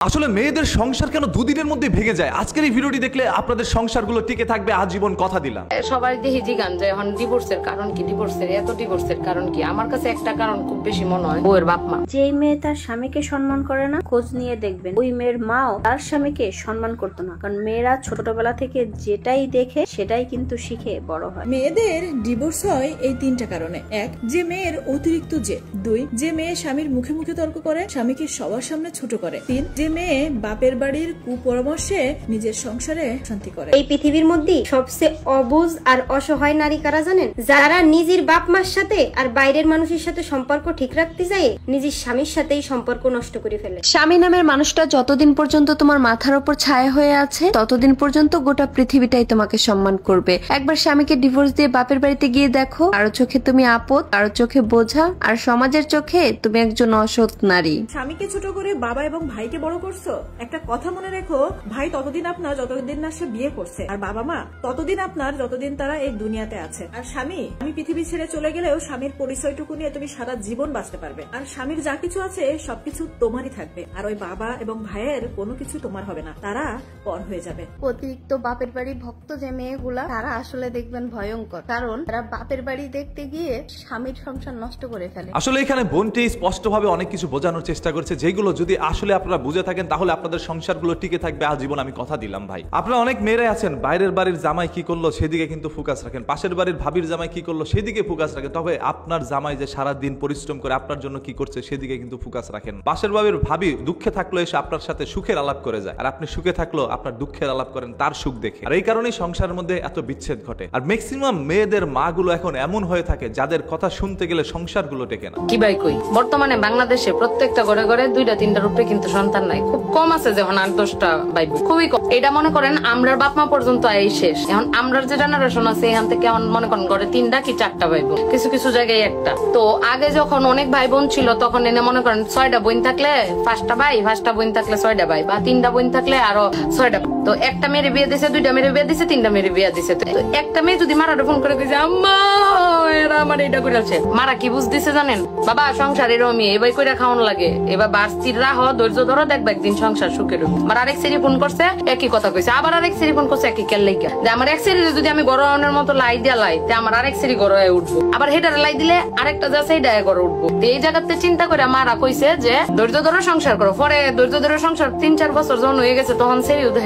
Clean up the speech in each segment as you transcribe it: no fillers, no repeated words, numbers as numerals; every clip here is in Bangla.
আসলে মেয়েদের সংসার কেন দুদিনের মধ্যে ভেঙে যায়? আজকের এই ভিডিওটি দেখলে আপনাদের সংসারগুলো টিকে থাকবে আজীবন, কথা দিলাম। সবাই দেখি জিগান যে এখন ডিভোর্সের কারণ কি, ডিভোর্সের কারণ কি? আমার কাছে একটা কারণ খুব বেশি মনে হয়, বউয়ের বাপ মা। যেই মেয়ে তার স্বামীকে সম্মান করে না, খোঁজ নিয়ে দেখবেন ওই মেয়ের মাও তার স্বামীকে সম্মান করতো না। কারণ মেয়েরা ছোটবেলা থেকে যেটাই দেখে সেটাই কিন্তু শিখে বড় হয়। মেয়েদের ডিভোর্স হয় এই তিনটা কারণে। এক, যে মেয়ের অতিরিক্ত জেদ। দুই, যে মেয়ে স্বামীর মুখে মুখে তর্ক করে, স্বামীকে সবার সামনে ছোট করে। তিন, যে মেয়ে বাপের বাড়ির কুপরামর্শে নিজের সংসারে শান্তি করে। এই পৃথিবীর মধ্যে সবচেয়ে অবুঝ আর অসহায় নারী কারা জানেন? যারা নিজের বাপ মার সাথে আর বাইরের মানুষের সাথে সম্পর্ক ঠিক রাখতে যায়, নিজের স্বামীর সাথেই সম্পর্ক নষ্ট করে ফেলে। স্বামী নামের মানুষটা যতদিন পর্যন্ত তোমার মাথার উপর ছায়া হয়ে আছে, ততদিন পর্যন্ত গোটা পৃথিবীটাই তোমাকে সম্মান করবে। একবার স্বামীকে ডিভোর্স দিয়ে বাপের বাড়িতে গিয়ে দেখো, কারো চোখে তুমি আপদ, কারো চোখে বোঝা, আর সমাজের চোখে তুমি একজন অসৎ নারী। স্বামীকে ছোট করে বাবা এবং ভাইকে বড় করছো। একটা কথা মনে রেখো, ভাই ততদিন আপনার যতদিন না সে বিয়ে করছে, আর বাবা মা ততদিন আপনার যতদিন তারা এই দুনিয়াতে আছে। আর স্বামী, আমি পৃথিবী ছেড়ে চলে গেলেও স্বামীর পরিচয়টুকু নিয়ে তুমি সারা জীবন বাঁচতে পারবে। আর স্বামীর যা কিছু আছে সবকিছু তোমারই থাকবে। আর ওই বাবা এবং ভাইয়ের কোনো কিছু তোমার হবে না, তারা পর হয়ে যাবে। অতিরিক্ত বাপের বাড়ি ভক্ত যে মেয়েগুলা, তারা আসলে দেখবেন ভয়ঙ্কর, কারণ তারা বাপের বাড়ি দেখতে গিয়ে স্বামীর সংসার নষ্ট করে ফেলে। আসলে এখানে বোনটি স্পষ্টভাবে অনেক কিছু বোঝানোর চেষ্টা করছে, যেগুলো যদি আসলে আপনারা বুঝে থাকেন তাহলে আপনাদের সংসারগুলো টিকে থাকবে আজীবন, আমি কথা দিলাম ভাই। আপনারা অনেক মেয়েরাই আছেন, বাইরের বাড়ির জামাই কি করলো সেদিকে কিন্তু ফোকাস রাখেন, পাশের বাড়ির ভাবির জামাই কি করলো সেদিকে ফোকাস রাখেন, তবে আপনার জামাই যে সারা দিন পরিশ্রম করে আপনার জন্য কি করছে সেদিকে কিন্তু ফোকাস রাখেন। পাশের বাড়ির ভাবি দুঃখে থাকলো এসে আপনার সাথে সুখের আলাপ করে যায়, আর আপনি সুখে থাকলো আপনার দুঃখের আলাপ করেন তার সুখ দেখে। আর এই কারণেই সংসারের মধ্যে এত বিচ্ছেদ ঘটে। আর ম্যাক্সিমাম মেয়েদের মা গুলো এখন এমন হয়ে থাকে যাদের কথা শুনতে গেলে সংসারগুলো টেকে না। কি ভাই কই, বর্তমানে বাংলাদেশে প্রত্যেকটা ঘরে ঘরে 2-3টার উপরে কিন্তু সন্তান নাই। খুব কম আছে যখন 8-10টা বাইব, খুবই কম। এটা মনে করেন আমরার বাপ মা পর্যন্ত এই শেষ। এখন আমরার যে জেনারেশন আছে এখান থেকে এখন মনে করেন ঘরে 3টা কি 4টা ভাই বোন, কিছু কিছু জায়গায় একটা। তো আগে যখন অনেক ভাই বোন ছিল তখন এনে মনে করেন 6টা বোন থাকলে 5টা ভাই, 5টা বোন থাকলে 6টা ভাই, বা 3টা বোন থাকলে আরো 6টা। তো একটা মেয়ের বিয়ে দিছে, 2টা মেয়ের বিয়ে দিছে, 3টা মেয়ের বিয়ে দিছে। তো একটা মেয়ে যদি মারাটা ফোন করে দিয়েছে, আম্মা এরা আমার এটা করে আছে, মারা কি বুঝ দিছে জানেন? বাবা সংসার এরকমই, এবার কইরা খাওয়ানো লাগে, এবার বাড়তির রাহ ধৈর্য ধরো, দেখবে একদিন সংসার সুখের হবে। আমার আরেক সেরি ফোন করছে একই কথা কইছে, আবার আরেক সেরি ফোন করছে একই কেল লাইগা, যে আমার এক সেরি যদি আমি গরমের মতো লাই দিয়া লাই, তে আমার আরেক সেরি গরয়ে উঠবো, আবার হেটার লাই দিলে আরেকটা যা সেইটা গড়ে উঠবো। এই জায়গাতে চিন্তা করে মারা কইছে যে ধৈর্য ধরো সংসার করো। পরে ধৈর্য ধরো সংসার 3-4 বছর যখন হয়ে গেছে তখন সেরি উঠে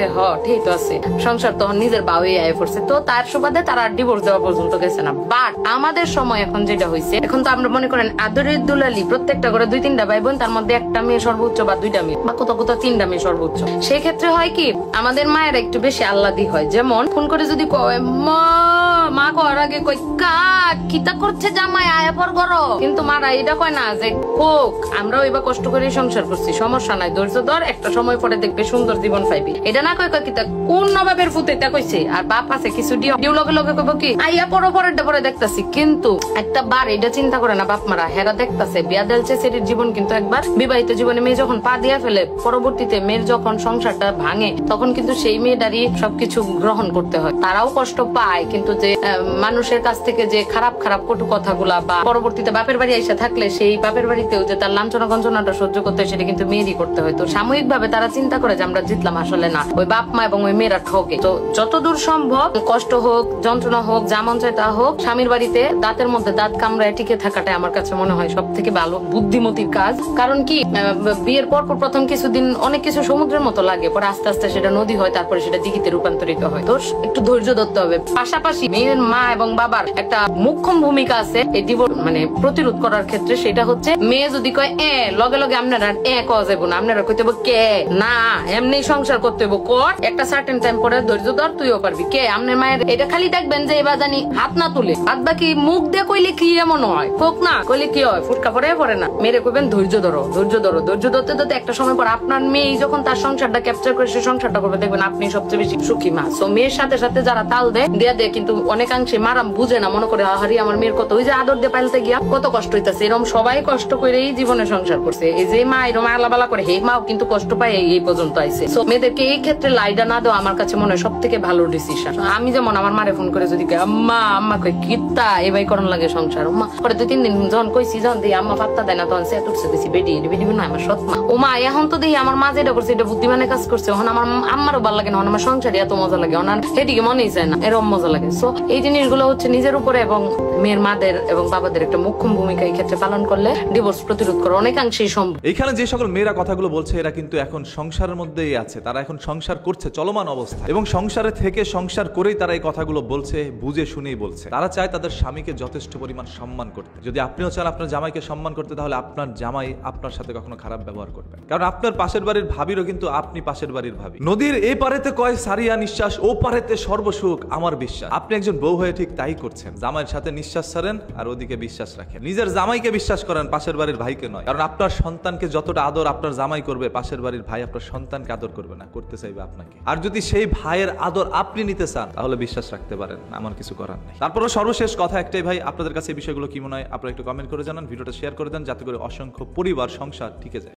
ঠিক তো আছে সংসার, তখন নিজের বাউই আয় পড়ছে। তো তার সুবাদে তারা ডিভোর্স দেওয়া পর্যন্ত গেছে না। বাট আমাদের সময় এখন যেটা হয়েছে, এখন তো আমরা মনে করেন আদরের দুলালি প্রত্যেকটা করে 2-3টা ভাই বোন, তার মধ্যে একটা মেয়ে সর্বোচ্চ বা 2টা মেয়ে, বা কোথাও কোথাও 3টা মেয়ে সর্বোচ্চ। সেই ক্ষেত্রে হয় কি, আমাদের মায়ের একটু বেশি আহ্লাদি হয়। যেমন ফোন করে যদি কয় মা কর আগে কই কিতা করছে জামাই আয়া পর করো, কিন্তু মারা এটা কয় না যে হোক, আমরাও এবার কষ্ট করে সংসার করছি, সমস্যা নাই, ধৈর্য ধর, একটা সময় পরে দেখবে সুন্দর জীবন পাইবি। এটা না কয় কিতা কোন নবাবের ফুতে এটা কইছে। আর বাপ আছে কিছু ডিউ লগে লগে কইব কি আইয়া পরে পরে দেখতাছি, কিন্তু একটা বার এটা চিন্তা করে না বাপ মারা, হেরা দেখতাছে বিয়া দেলছে সেটির জীবন। কিন্তু একবার বিবাহিত জীবনে মেয়ে যখন পা দিয়া ফেলে, পরবর্তীতে মেয়ের যখন সংসারটা ভাঙে তখন কিন্তু সেই মেয়েটারই সবকিছু গ্রহণ করতে হয়। তারাও কষ্ট পায়, কিন্তু যে মানুষের কাছ থেকে যে খারাপ খারাপ কটু কথাগুলা, বা পরবর্তীতে বাপের বাড়ি এসে থাকলে সেই বাপের বাড়িতেও যে তার লাঞ্ছনা গঞ্জনাটা সহ্য করতে হয়, সেটা কিন্তু মেয়েরই করতে হয়। তো সাময়িক ভাবে তারা চিন্তা করে যে আমরা জিতলাম, আসলে না, ওই বাপ মা এবং ওই মেয়েরা ঠকে। তো যতদূর সম্ভব কষ্ট হোক, যন্ত্রণা হোক, যা মন চায় তা হোক, স্বামীর বাড়িতে দাঁতের মধ্যে দাঁত কামড়ায় টিকে থাকাটাই আমার কাছে মনে হয় সব থেকে ভালো বুদ্ধিমতির কাজ। কারণ কি, বিয়ের পর প্রথম কিছুদিন অনেক কিছু সমুদ্রের মতো লাগে, পরে আস্তে আস্তে সেটা নদী হয়, তারপরে সেটা দিঘিতে রূপান্তরিত হয়। তো একটু ধৈর্য ধরতে হবে। পাশাপাশি মেয়ের মা এবং বাবার একটা মুখ্য ভূমিকা আছে এই ডিভোর্স মানে প্রতিরোধ করার ক্ষেত্রে। সেটা হচ্ছে মেয়ে যদি কয় লগে লগে আপনারা কওয়া যাবো না, আপনারা কইতে হবে কে না, এমনি সংসার করতে হইব, কর একটা সার্টেন টাইম পরে ধৈর্য ধর, তুইও পারবি। কে আপনার মায়ের এটা খালি দেখবেন যে এবার জানি হাত না তুলে, বাদ বাকি মুখ দিয়ে কইলে কি এমন হয়, হোক না কইলে কি হয়, ফুটকা পরে না। মেয়েরে কইবেন ধৈর্য ধরো, ধৈর্য ধরো, ধৈর্য ধরতে ধরতে একটা সময় পর আপনার মেয়ে যখন তার সংসারটা ক্যাপচার করে সে সংসারটা করবে, দেখবেন আপনি সবচেয়ে বেশি সুখী মা। সো মেয়ের সাথে সাথে যারা তাল দেয় কিন্তু অনেক অনেকাংশে মারাম বুঝে না, মনে করে হারি আমার মেয়ের কত, ওই যে আদর দিয়ে পালতে গিয়া কত কষ্ট হইতাছে। এরকম সবাই কষ্ট করেই জীবনে সংসার করছে। এই যে মা এরকম আলাবালা করে, হে মাও কিন্তু কষ্ট পায় এই পর্যন্ত আইছে। সো মেয়েদেরকে এই ক্ষেত্রে লাইডা না দেওয়া আমার কাছে মনে হয় সব থেকে ভালো ডিসিশন। আমি যেমন আমার মারে ফোন করে যদি আম্মা আম্মা কই কিত্তা এবাই করন লাগে সংসার, মা পরে 2-3 দিন যখন কইছি যখন দিয়ে আম্মা পাত্তা দেয় না, তখন সে উঠছে বেশি বেডি বেডি না আমার সৎ মা। ও মা এখন তো দেখি আমার মা যেটা করছে এটা বুদ্ধিমানের কাজ করছে, এখন আমার আম্মারও ভালো লাগে না, আমার সংসারে এত মজা লাগে, ওনার সেদিকে মনেই যায় না, এরকম মজা লাগে। সো এই জিনিসগুলো হচ্ছে নিজের উপরে এবং মেয়ের মাদের এবং বাবাদের একটা মুখ্য ভূমিকা এই ক্ষেত্রে পালন করলে ডিভোর্স প্রতিরোধ করা অনেকাংশেই সম্ভব। এখানে যে সকল মেয়েরা কথাগুলো বলছে এরা কিন্তু এখন সংসারের মধ্যেই আছে, তারা এখন সংসার করছে চলমান অবস্থা, এবং সংসারে থেকে সংসার করেই তারা এই কথাগুলো বলছে, বুঝে শুনেই বলছে। তারা চায় তাদের স্বামীকে যথেষ্ট পরিমাণ সম্মান করতে। যদি আপনিও চান আপনার জামাইকে সম্মান করতে, তাহলে আপনার জামাই আপনার সাথে কখনো খারাপ ব্যবহার করবে, কারণ আপনার পাশের বাড়ির ভাবিরও কিন্তু আপনি পাশের বাড়ির ভাবি। নদীর এই পারেতে কয় সারিয়া নিঃশ্বাস, ও পারেতে সর্বসুখ আমার বিশ্বাস। আপনি একজন বউ হয়ে ঠিক তাই করছেন, জামাইয়ের সাথে নিঃশ্বাস ছাড়েন আর ওদিকে বিশ্বাস রাখেন। নিজের জামাইকে বিশ্বাস করেন, পাশের বাড়ির ভাইকে নয়, কারণ আপনার সন্তানকে যতটা আদর আপনার জামাই করবে, পাশের বাড়ির ভাই আপনার সন্তানকে আদর করবে না, করতে চাইবে আপনাকে। আর যদি সেই ভাইয়ের আদর আপনি নিতে চান, তাহলে বিশ্বাস রাখতে পারেন, আমার কিছু করার নেই। তারপরে সর্বশেষ কথা একটাই ভাই, আপনাদের কাছে এই বিষয়গুলো কি মনে হয় আপনারা একটু কমেন্ট করে জানান, ভিডিওটা শেয়ার করে দেন, যাতে করে অসংখ্য পরিবার সংসার টিকে যায়।